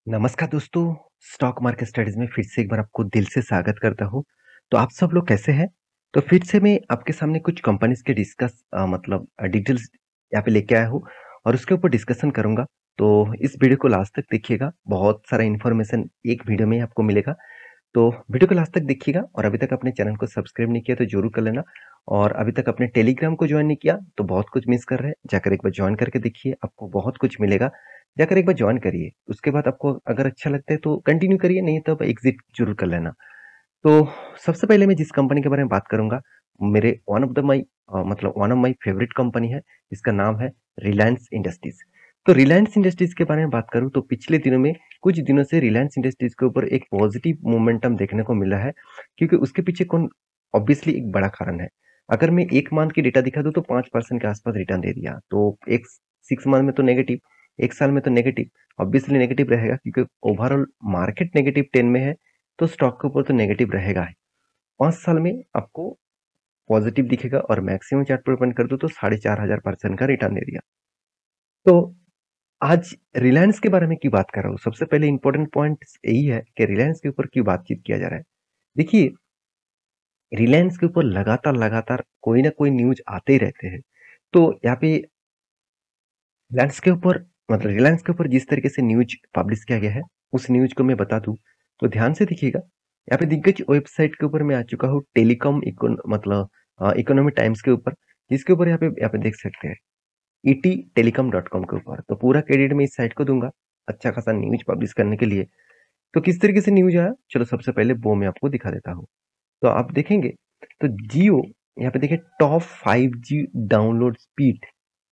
नमस्कार दोस्तों, stock market studies में फिर से एक बार आपको दिल से स्वागत करता हूँ। तो आप सब लोग कैसे हैं? तो फिर से मैं आपके सामने कुछ कंपनीज के डिटेल्स यहाँ पे लेके आया हूँ और उसके ऊपर डिस्कशन करूंगा। तो इस वीडियो को लास्ट तक देखिएगा, बहुत सारा इन्फॉर्मेशन एक वीडियो में ही आपको मिलेगा। तो वीडियो को लास्ट तक देखिएगा और अभी तक अपने चैनल को सब्सक्राइब नहीं किया तो जरूर कर लेना। और अभी तक अपने टेलीग्राम को ज्वाइन नहीं किया तो बहुत कुछ मिस कर रहे हैं, जाकर एक बार ज्वाइन करके देखिए, आपको बहुत कुछ मिलेगा। जाकर एक बार ज्वाइन करिए, उसके बाद आपको अगर अच्छा लगता है तो कंटिन्यू करिए, नहीं तो एग्जिट जरूर कर लेना। तो सबसे पहले मैं जिस कंपनी के बारे में बात करूंगा, मेरे one of my favourite company है। इसका नाम है रिलायंस इंडस्ट्रीज। तो रिलायंस इंडस्ट्रीज के बारे में बात करूं तो पिछले दिनों में कुछ दिनों से रिलायंस इंडस्ट्रीज के ऊपर एक पॉजिटिव मोमेंटम देखने को मिला है, क्योंकि उसके पीछे कौन ऑब्वियसली एक बड़ा कारण है। अगर मैं एक मंथ की डेटा दिखा दूं तो 5% के आसपास रिटर्न दे दिया, तो एक 6 मंथ में तो नेगेटिव, एक साल में तो नेगेटिव, ऑब्वियसली नेगेटिव रहेगा क्योंकि ओवरऑल मार्केट -10 में है। तो स्टॉक के ऊपर तो नेगेटिव रहेगा ही। 5 साल में आपको पॉजिटिव दिखेगा और मैक्सिमम चार्ट पर ओपन कर दो तो 4500% का रिटर्न दे दिया। तो आज रिलायंस के बारे में क्यों बात कर रहा हूँ, सबसे पहले इंपॉर्टेंट पॉइंट यही है कि रिलायंस के ऊपर क्यों बातचीत किया जा रहा है। देखिए, रिलायंस के ऊपर लगातार लगातार कोई ना कोई न्यूज आते ही रहते हैं। तो यहाँ पे रिलायंस के ऊपर जिस तरीके से न्यूज पब्लिश किया गया है, उस न्यूज को मैं बता दूं तो ध्यान से देखिएगा। यहाँ पे दिग्गज वेबसाइट के ऊपर मैं आ चुका हूँ, इकोनॉमी टाइम्स के ऊपर, जिसके ऊपर यहाँ पे देख सकते हैं ETtelecom.com के ऊपर। तो पूरा क्रेडिट मैं इस साइट को दूंगा अच्छा खासा न्यूज पब्लिश करने के लिए। तो किस तरीके से न्यूज आया, चलो सबसे पहले वो मैं आपको दिखा देता हूँ। तो आप देखेंगे तो जियो, यहाँ पे देखिए टॉप 5G डाउनलोड स्पीड,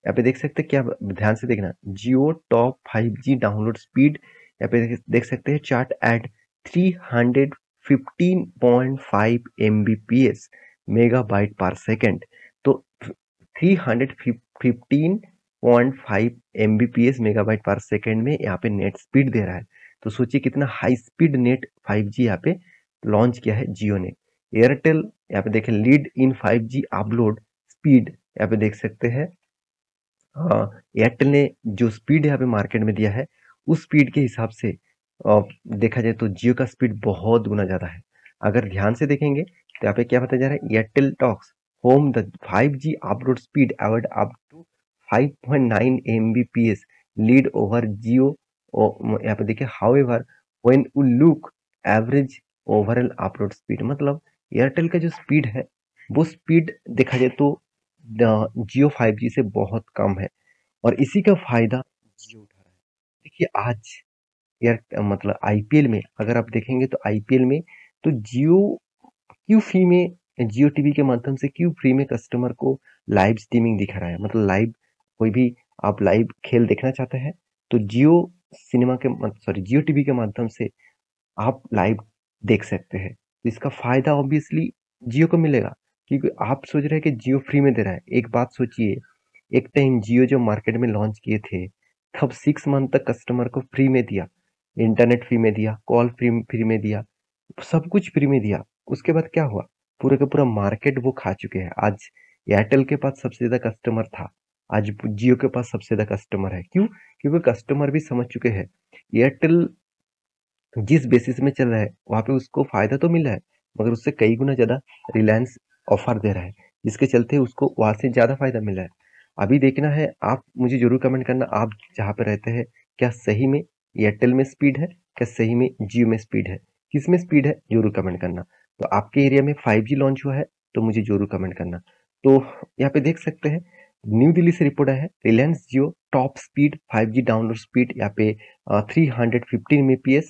यहाँ पे देख सकते हैं क्या, ध्यान से देखना, जियो टॉप 5G डाउनलोड स्पीड। यहाँ पे देख सकते हैं चार्ट एट 315.5 Mbps मेगाबाइट पर सेकेंड। तो 315.5 Mbps मेगाबाइट पर सेकेंड में यहाँ पे नेट स्पीड दे रहा है। तो सोचिए कितना हाई स्पीड नेट 5G यहाँ पे लॉन्च किया है जियो ने। एयरटेल, यहाँ पे देखें lead in 5G upload speed, यहाँ पे देख सकते हैं। हाँ, एयरटेल ने जो स्पीड यहाँ पे मार्केट में दिया है, उस स्पीड के हिसाब से देखा जाए तो जियो का स्पीड बहुत गुना ज्यादा है। अगर ध्यान से देखेंगे तो यहाँ पे क्या बताया जा रहा है, Airtel takes home the 5G upload speed award up to 5.9 Mbps lead over Jio. यहाँ पे देखिए however when you look average overall upload speed, मतलब एयरटेल का जो स्पीड है वो स्पीड देखा जाए तो जियो 5G से बहुत कम है, और इसी का फायदा जियो उठा रहा है। देखिए आज आईपीएल में अगर आप देखेंगे तो आईपीएल में तो जियो क्यों फ्री में, जियो टीवी के माध्यम से क्यों फ्री में कस्टमर को लाइव स्ट्रीमिंग दिखा रहा है, मतलब लाइव कोई भी आप लाइव खेल देखना चाहते हैं तो जियो टीवी के माध्यम से आप लाइव देख सकते हैं। तो इसका फायदा ऑब्वियसली जियो को मिलेगा, क्योंकि आप सोच रहे हैं कि जियो फ्री में दे रहा है। एक बात सोचिए, एक टाइम जियो जो मार्केट में लॉन्च किए थे तब 6 मंथ तक कस्टमर को फ्री में दिया, इंटरनेट फ्री में दिया, कॉल फ्री फ्री में दिया, सब कुछ फ्री में दिया। उसके बाद क्या हुआ, पूरे का पूरा मार्केट वो खा चुके हैं। आज एयरटेल के पास सबसे ज्यादा कस्टमर था, आज जियो के पास सबसे ज्यादा कस्टमर है। क्यों? क्योंकि कस्टमर भी समझ चुके हैं एयरटेल जिस बेसिस में चल रहा है वहां पे उसको फायदा तो मिल रहा है, मगर उससे कई गुना ज्यादा रिलायंस ऑफर दे रहा है, जिसके चलते उसको वहां से ज्यादा फायदा मिल रहा है। अभी देखना है, आप मुझे जरूर कमेंट करना, आप जहाँ पे रहते हैं क्या सही में एयरटेल में स्पीड है, क्या सही में जियो में स्पीड है, किस में स्पीड है, जरूर कमेंट करना। तो आपके एरिया में 5G लॉन्च हुआ है तो मुझे जरूर कमेंट करना। तो यहाँ पे देख सकते हैं, न्यू दिल्ली से रिपोर्ट आया है, Reliance Jio top speed 5G download speed यहाँ पे 315 Mbps।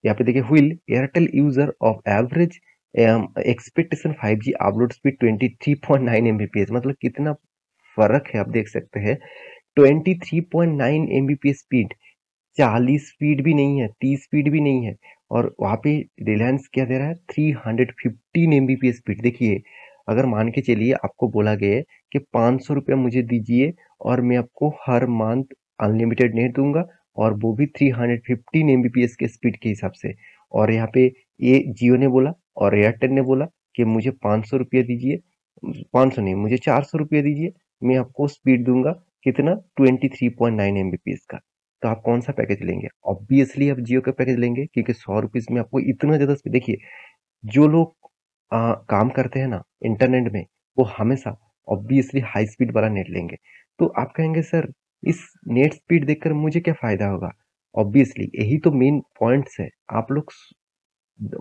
यहाँ पे देखिए while Airtel user of average expectation 5G upload speed 23.9 Mbps, मतलब कितना फर्क है आप देख सकते हैं। 23.9 Mbps स्पीड, 40 स्पीड भी नहीं है, 30 स्पीड भी नहीं है, और वहां पे रिलायंस क्या दे रहा है, 315 Mbps स्पीड। देखिए, अगर मान के चलिए आपको बोला गया है कि 500 रुपया मुझे दीजिए और मैं आपको हर मंथ अनलिमिटेड नेट दूंगा, और वो भी 315 Mbps के स्पीड के हिसाब से, और यहाँ पे ये जियो ने बोला और एयरटेल ने बोला कि मुझे 500 रुपया दीजिए, 500 नहीं, मुझे 400 रुपया दीजिए, मैं आपको स्पीड दूंगा कितना, 23.9 Mbps का। तो आप कौन सा पैकेज लेंगे? ऑब्वियसली आप जियो का पैकेज लेंगे, क्योंकि 100 रुपीज में आपको इतना ज्यादा स्पीड। देखिए, जो लोग काम करते हैं ना इंटरनेट में, वो हमेशा ऑब्वियसली हाई स्पीड वाला नेट लेंगे। तो आप कहेंगे सर, इस नेट स्पीड देखकर मुझे क्या फायदा होगा? ऑब्वियसली यही तो मेन पॉइंट्स है। आप लोग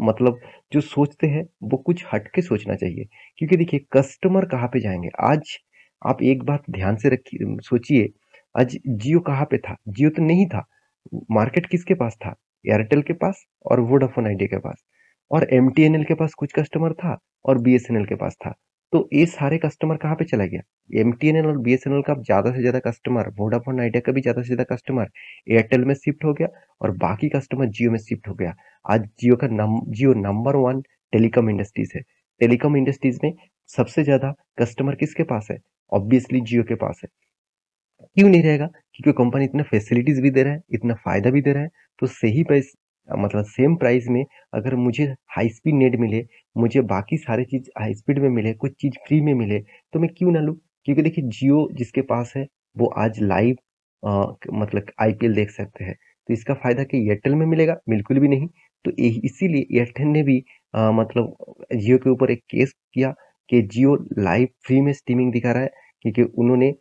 मतलब जो सोचते हैं वो कुछ हट के सोचना चाहिए, क्योंकि देखिए कस्टमर कहाँ पे जाएंगे आज। आप एक बात ध्यान से रखिए, सोचिए, आज जियो कहाँ पे था? जियो तो नहीं था। मार्केट किसके पास था? एयरटेल के पास और वोडाफोन आइडिया के पास, और एमटीएनएल के पास कुछ कस्टमर था, और बीएसएनएल के पास था। तो ये सारे कस्टमर कहाँ पे चला गया? एमटीएनएल और बीएसएनएल का ज्यादा से ज्यादा कस्टमर, वोडाफोन आइडिया का भी ज्यादा से ज्यादा कस्टमर एयरटेल में शिफ्ट हो गया, और बाकी कस्टमर जियो में शिफ्ट हो गया। आज जियो नंबर वन टेलीकॉम इंडस्ट्रीज है। टेलीकॉम इंडस्ट्रीज में सबसे ज्यादा कस्टमर किसके पास है? ऑब्वियसली जियो के पास है। क्यों नहीं रहेगा? क्योंकि कंपनी इतना फैसिलिटीज भी दे रहा है, इतना फायदा भी दे रहा है। तो सही प्राइस, मतलब सेम प्राइस में अगर मुझे हाई स्पीड नेट मिले, मुझे बाकी सारी चीज हाई स्पीड में मिले, कुछ चीज फ्री में मिले, तो मैं क्यों ना लूं? क्योंकि देखिए, जियो जिसके पास है वो आज लाइव मतलब आईपीएल देख सकते हैं। तो इसका फायदा कि एयरटेल में मिलेगा? बिल्कुल भी नहीं। तो इसीलिए एयरटेल ने भी मतलब जियो के ऊपर एक केस किया कि जियो लाइव फ्री में स्ट्रीमिंग दिखा रहा है, क्योंकि उन्होंने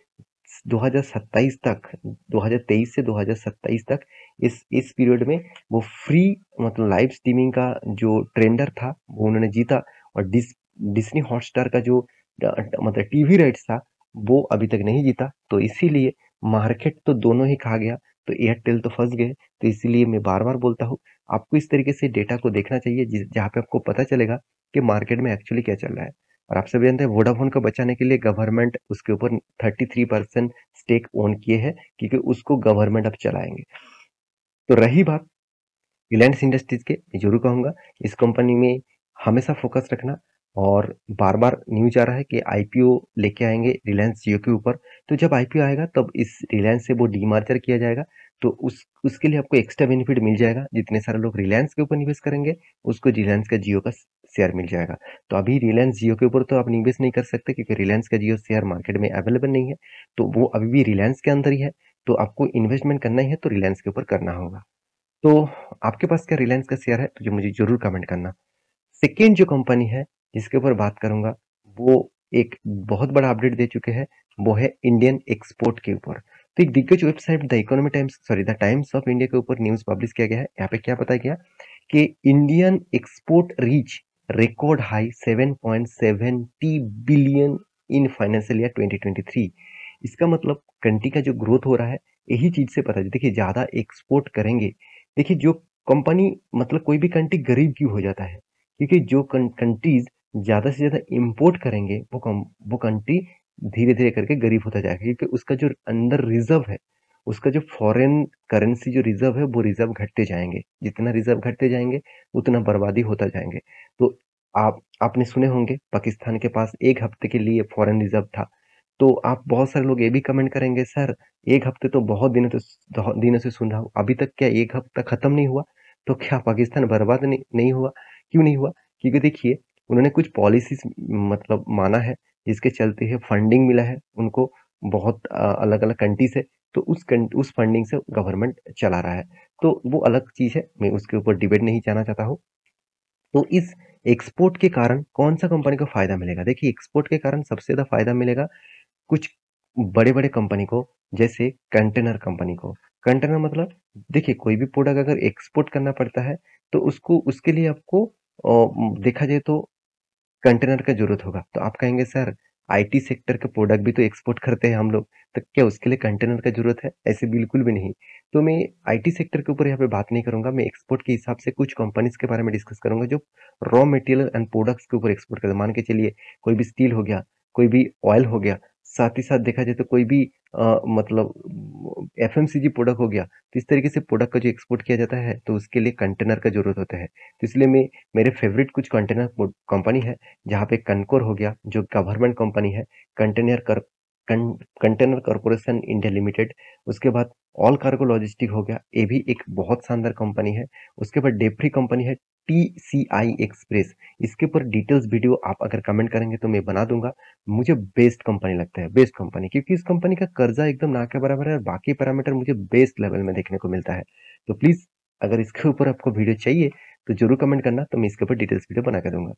2027 तक, 2023 से 2027 तक, इस पीरियड में वो फ्री मतलब लाइव स्ट्रीमिंग का जो ट्रेंडर था वो उन्होंने जीता। और डिज्नी हॉटस्टार का जो मतलब टीवी राइट्स था वो अभी तक नहीं जीता। तो इसीलिए मार्केट तो दोनों ही खा गया, तो एयरटेल तो फंस गए। तो इसीलिए मैं बार बार बोलता हूँ, आपको इस तरीके से डेटा को देखना चाहिए जहाँ पे आपको पता चलेगा कि मार्केट में एक्चुअली क्या चल रहा है। और आप सभी जानते हैं, वोडाफोन को बचाने के लिए गवर्नमेंट उसके ऊपर 33% स्टेक ओन किए हैं, क्योंकि उसको गवर्नमेंट अब चलाएंगे। तो रही बात रिलायंस इंडस्ट्रीज के, मैं जरूर कहूंगा इस कंपनी में हमेशा फोकस रखना। और बार बार न्यूज आ रहा है कि आईपीओ लेके आएंगे रिलायंस जियो के ऊपर। तो जब आईपीओ आएगा तब इस रिलायंस से वो डीमर्जर किया जाएगा। तो उसके लिए आपको एक्स्ट्रा बेनिफिट मिल जाएगा। जितने सारे लोग रिलायंस के ऊपर निवेश करेंगे, उसको रिलायंस का जियो का शेयर मिल जाएगा। तो अभी रिलायंस जियो के ऊपर तो आप निवेश नहीं कर सकते, क्योंकि रिलायंस का जियो शेयर मार्केट में अवेलेबल नहीं है। तो वो अभी भी रिलायंस के अंदर ही है। तो आपको इन्वेस्टमेंट करना ही है तो रिलायंस के ऊपर करना होगा। तो आपके पास क्या रिलायंस का शेयर है? तो जो मुझे जरूर कमेंट करना। सेकेंड जो कंपनी है जिसके ऊपर बात करूंगा, वो एक बहुत बड़ा अपडेट दे चुके हैं। वो है इंडियन एक्सपोर्ट के ऊपर। तो एक दिग्गज website the economy times, sorry the times of India के ऊपर न्यूज पब्लिश किया गया है। यहाँ पे क्या बताया गया कि Indian export reach record high 7.70 billion in financial year 2023। इसका मतलब कंट्री का जो ग्रोथ हो रहा है, यही चीज से पता है। देखिए, ज्यादा एक्सपोर्ट करेंगे। देखिए, जो कंपनी मतलब कोई भी कंट्री गरीब क्यों हो जाता है? क्योंकि जो कंट्रीज ज्यादा से ज्यादा इंपोर्ट करेंगे, वो कंट्री धीरे धीरे करके गरीब होता जाएगा, क्योंकि उसका जो अंदर रिजर्व है, उसका जो फॉरेन करेंसी जो रिजर्व है, वो रिजर्व घटते जाएंगे। जितना रिजर्व घटते जाएंगे, उतना बर्बादी होता जाएंगे। तो आपने सुने होंगे पाकिस्तान के पास एक हफ्ते के लिए फॉरेन रिजर्व था। तो आप बहुत सारे लोग ये भी कमेंट करेंगे, सर एक हफ्ते तो बहुत दिनों से सुन रहा हूँ, अभी तक क्या एक हफ्ता खत्म नहीं हुआ? तो क्या पाकिस्तान बर्बाद नहीं हुआ? क्यों नहीं हुआ? क्योंकि देखिए, उन्होंने कुछ पॉलिसीज मतलब माना है, जिसके चलते है फंडिंग मिला है उनको बहुत अलग अलग कंट्री से। तो उस फंडिंग से गवर्नमेंट चला रहा है। तो वो अलग चीज है, मैं उसके ऊपर डिबेट नहीं जाना चाहता हूँ। तो इस एक्सपोर्ट के कारण कौन सा कंपनी को फायदा मिलेगा? देखिए, एक्सपोर्ट के कारण सबसे ज्यादा फायदा मिलेगा कुछ बड़े बड़े कंपनी को, जैसे कंटेनर कंपनी को। कंटेनर मतलब, देखिए कोई भी प्रोडक्ट अगर एक्सपोर्ट करना पड़ता है, तो उसको उसके लिए आपको देखा जाए तो कंटेनर का जरूरत होगा। तो आप कहेंगे, सर आईटी सेक्टर के प्रोडक्ट भी तो एक्सपोर्ट करते हैं हम लोग, तो क्या उसके लिए कंटेनर का जरूरत है? ऐसे बिल्कुल भी नहीं। तो मैं आईटी सेक्टर के ऊपर यहाँ पे बात नहीं करूंगा। मैं एक्सपोर्ट के हिसाब से कुछ कंपनीज के बारे में डिस्कस करूंगा जो रॉ मटेरियल एंड प्रोडक्ट्स के ऊपर एक्सपोर्ट करते हैं। मान के चलिए, कोई भी स्टील हो गया, कोई भी ऑयल हो गया, साथ ही साथ देखा जाए तो कोई भी मतलब एफएमसीजी प्रोडक्ट हो गया। तो इस तरीके से प्रोडक्ट का जो एक्सपोर्ट किया जाता है, तो उसके लिए कंटेनर का जरूरत होता है। तो इसलिए मेरे फेवरेट कुछ कंटेनर कंपनी है, जहाँ पे कनकोर हो गया जो गवर्नमेंट कंपनी है, कंटेनर कर कंटेनर कॉर्पोरेशन इंडिया लिमिटेड, उसके बाद ऑल कार्गो लॉजिस्टिक हो गया, ये भी एक बहुत शानदार कंपनी है। उसके बाद डेफ्री कंपनी है, TCI एक्सप्रेस, इसके ऊपर डिटेल्स वीडियो आप अगर कमेंट करेंगे तो मैं बना दूंगा। मुझे बेस्ट कंपनी लगता है, बेस्ट कंपनी, क्योंकि इस कंपनी का कर्जा एकदम ना के बराबर है और बाकी पैरामीटर मुझे बेस्ट लेवल में देखने को मिलता है। तो प्लीज अगर इसके ऊपर आपको वीडियो चाहिए तो जरूर कमेंट करना, तो मैं इसके ऊपर डिटेल्स वीडियो बना के दूंगा।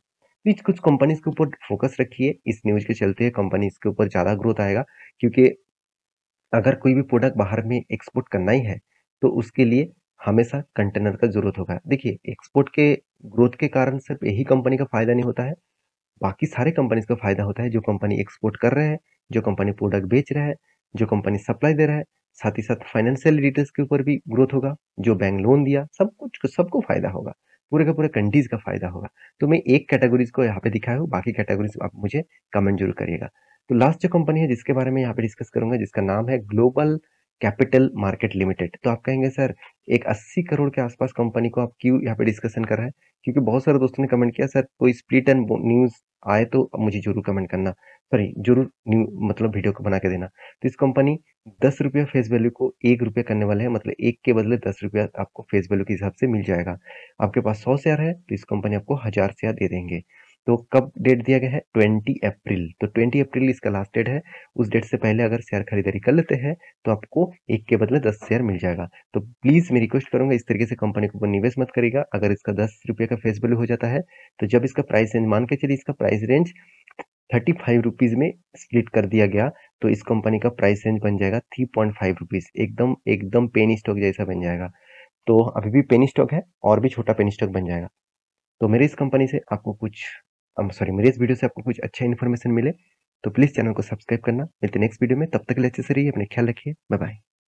प्लीज कुछ कंपनीज के ऊपर फोकस रखिए, इस न्यूज के चलते कंपनी के ऊपर ज्यादा ग्रोथ आएगा, क्योंकि अगर कोई भी प्रोडक्ट बाहर में एक्सपोर्ट करना ही है तो उसके लिए हमेशा कंटेनर का जरूरत होगा। देखिए, एक्सपोर्ट के ग्रोथ के कारण सिर्फ यही कंपनी का फायदा नहीं होता है, बाकी सारे कंपनीज का फायदा होता है। जो कंपनी एक्सपोर्ट कर रहे हैं, जो कंपनी प्रोडक्ट बेच रहा है, जो कंपनी सप्लाई दे रहा है, साथ ही साथ फाइनेंशियल डिटेल्स के ऊपर भी ग्रोथ होगा, जो बैंक लोन दिया, सब कुछ सबको फायदा होगा, पूरे का पूरे कंट्रीज का फायदा होगा। तो मैं एक कैटेगरीज को यहाँ पे दिखाया हूँ, बाकी कैटेगरीज आप मुझे कमेंट जरूर करिएगा। तो लास्ट जो कंपनी है जिसके बारे में यहाँ पे डिस्कस करूंगा, जिसका नाम है ग्लोबल कैपिटल मार्केट लिमिटेड। तो आप कहेंगे सर, एक 80 करोड़ के आसपास कंपनी को आप क्यों यहाँ पे डिस्कशन कर रहे हैं? क्योंकि बहुत सारे दोस्तों ने कमेंट किया, सर कोई स्प्लिट एंड न्यूज आए तो मुझे जरूर कमेंट करना, सॉरी जरूर मतलब वीडियो को बना के देना। तो इस कंपनी 10 रुपया फेस वैल्यू को 1 रुपया करने वाले हैं, मतलब 1 के बदले 10 रुपया आपको फेस वैल्यू के हिसाब से मिल जाएगा। आपके पास 100 शेयर है तो इस कंपनी आपको 1000 शेयर दे देंगे। तो कब डेट दिया गया है? 20 अप्रैल। तो 20 अप्रैल इसका लास्ट डेट है। उस डेट से पहले अगर शेयर खरीदारी कर लेते हैं तो आपको 1 के बदले 10 शेयर मिल जाएगा। तो प्लीज मैं रिक्वेस्ट करूंगा, इस तरीके से कंपनी के ऊपर निवेश मत करिएगा। अगर इसका 10 रुपये का फेस वैल्यू हो जाता है तो जब इसका प्राइस रेंज, मान के चलिए इसका प्राइस रेंज 35 रुपीज में स्प्लिट कर दिया गया, तो इस कंपनी का प्राइस रेंज बन जाएगा 3.5 रुपीज, एकदम एकदम पेनी स्टॉक जैसा बन जाएगा। तो अभी भी पेनी स्टॉक है और भी छोटा पेनी स्टॉक बन जाएगा। तो मेरे इस कंपनी से आपको कुछ, सॉरी, मेरे इस वीडियो से आपको कुछ अच्छा इन्फॉर्मेशन मिले तो प्लीज चैनल को सब्सक्राइब करना। मिलते नेक्स्ट वीडियो में, तब तक के लिए अच्छे से रहिए, अपने ख्याल रखिए, बाय बाय।